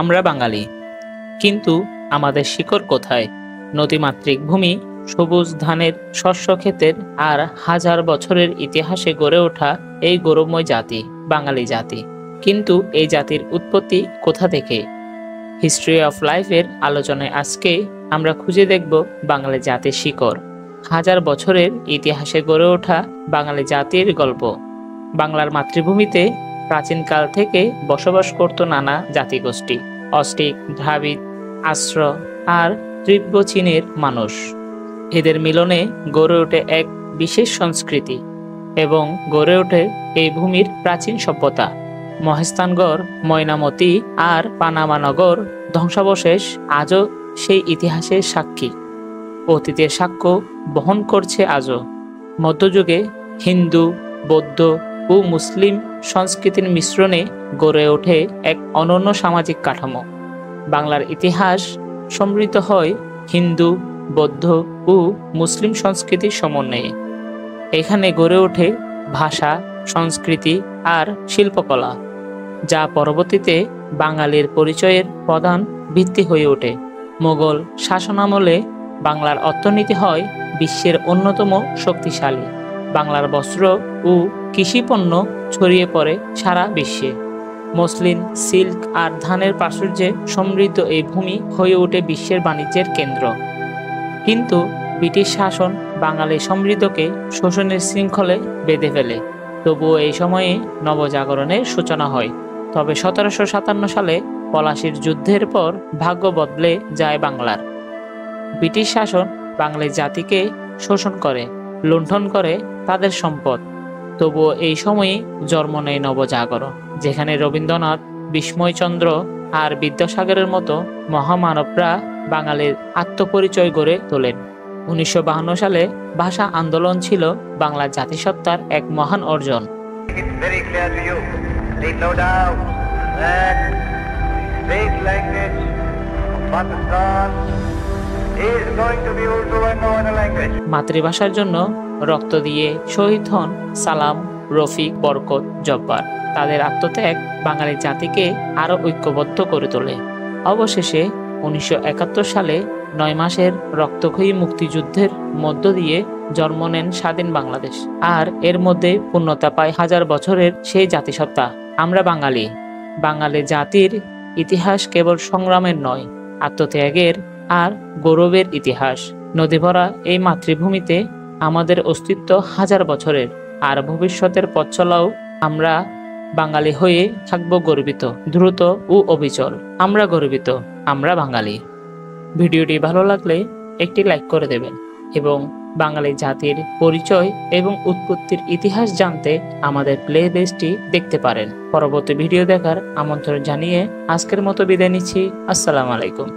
আমরা বাঙালি, কিন্তু আমাদের শিকড় কোথায়? নদীমাতৃক ভূমি, সবুজ ধানের শস্য ক্ষেতের আর হাজার বছরের ইতিহাসে গড়ে ওঠা এই গৌরবময় জাতি বাঙালি জাতি। কিন্তু এই জাতির উৎপত্তি কোথা থেকে? হিস্ট্রি অফ লাইফের আলোচনায় আজকে আমরা খুঁজে দেখব বাঙালি জাতির শিকড়, হাজার বছরের ইতিহাসে গড়ে ওঠা বাঙালি জাতির গল্প। বাংলার মাতৃভূমিতে প্রাচীনকাল থেকে বসবাস করত নানা জাতিগোষ্ঠী, অস্ট্রিক, দ্রাবিড়, আর্য আর তীব্র চীনের মানুষ। এদের মিলনে গড়ে ওঠে এক বিশেষ সংস্কৃতি এবং গড়ে ওঠে এই ভূমির প্রাচীন সভ্যতা। মহেস্থানগড়, ময়নামতি আর পানামা নগর ধ্বংসাবশেষ আজও সেই ইতিহাসের সাক্ষী, অতীতের সাক্ষ্য বহন করছে আজও। মধ্যযুগে হিন্দু, বৌদ্ধ ও মুসলিম সংস্কৃতির মিশ্রণে গড়ে ওঠে এক অনন্য সামাজিক কাঠামো। বাংলার ইতিহাস সমৃদ্ধ হয় হিন্দু, বৌদ্ধ ও মুসলিম সংস্কৃতির সমন্বয়ে। এখানে গড়ে ওঠে ভাষা, সংস্কৃতি আর শিল্পকলা, যা পরবর্তীতে বাঙালির পরিচয়ের প্রধান ভিত্তি হয়ে ওঠে। মোগল শাসনামলে বাংলার অর্থনীতি হয় বিশ্বের অন্যতম শক্তিশালী। বাংলার বস্ত্র ও কৃষিপণ্য ছড়িয়ে পড়ে সারা বিশ্বে। মসলিন, সিল্ক আর ধানের প্রাচুর্যে সমৃদ্ধ এই ভূমি হয়ে ওঠে বিশ্বের বাণিজ্যের কেন্দ্র। কিন্তু ব্রিটিশ শাসন বাঙালি সমৃদ্ধকে শোষণের শৃঙ্খলে বেঁধে ফেলে। তবুও এই সময়ে নবজাগরণের সূচনা হয়। তবে 1757 সালে পলাশীর যুদ্ধের পর ভাগ্য বদলে যায় বাংলার। ব্রিটিশ শাসন বাঙালি জাতিকে শোষণ করে, লুণ্ঠন করে তাদের সম্পদ। তবুও এই সময়ে জন্ম নেয় নবজাগরণ, যেখানে রবীন্দ্রনাথ, বিস্ময়চন্দ্র আর বিদ্যাসাগরের মতো মহামানবরা বাঙালির আত্মপরিচয় গড়ে তোলেন। 1952 সালে ভাষা আন্দোলন ছিল বাংলার জাতিসত্তার এক মহান অর্জন। মাতৃভাষার জন্য রক্ত দিয়ে শহীদ হন সালাম, রফিক, বরকত, জব্বার। তাদের আত্মত্যাগ বাঙালি জাতিকে আরো ঐক্যবদ্ধ করে তোলে। অবশেষে 1971 সালে 9 মাসের রক্তক্ষয়ী মুক্তিযুদ্ধের মধ্য দিয়ে জন্ম নেন স্বাধীন বাংলাদেশ। আর এর মধ্যে পূর্ণতা পায় হাজার বছরের সেই জাতিসত্তা। আমরা বাঙালি। বাঙালি জাতির ইতিহাস কেবল সংগ্রামের নয়, আত্মত্যাগের আর গৌরবের ইতিহাস। নদী ভরা এই মাতৃভূমিতে আমাদের অস্তিত্ব হাজার বছরের, আর ভবিষ্যতের পথ চলাও আমরা বাঙালি হয়ে থাকবো গর্বিত, দ্রুত ও অবিচল। আমরা গর্বিত, আমরা বাঙালি। ভিডিওটি ভালো লাগলে একটি লাইক করে দেবেন এবং বাঙালি জাতির পরিচয় এবং উৎপত্তির ইতিহাস জানতে আমাদের প্লে লিস্টটি দেখতে পারেন। পরবর্তী ভিডিও দেখার আমন্ত্রণ জানিয়ে আজকের মতো বিদায় নিচ্ছি। আসসালামু আলাইকুম।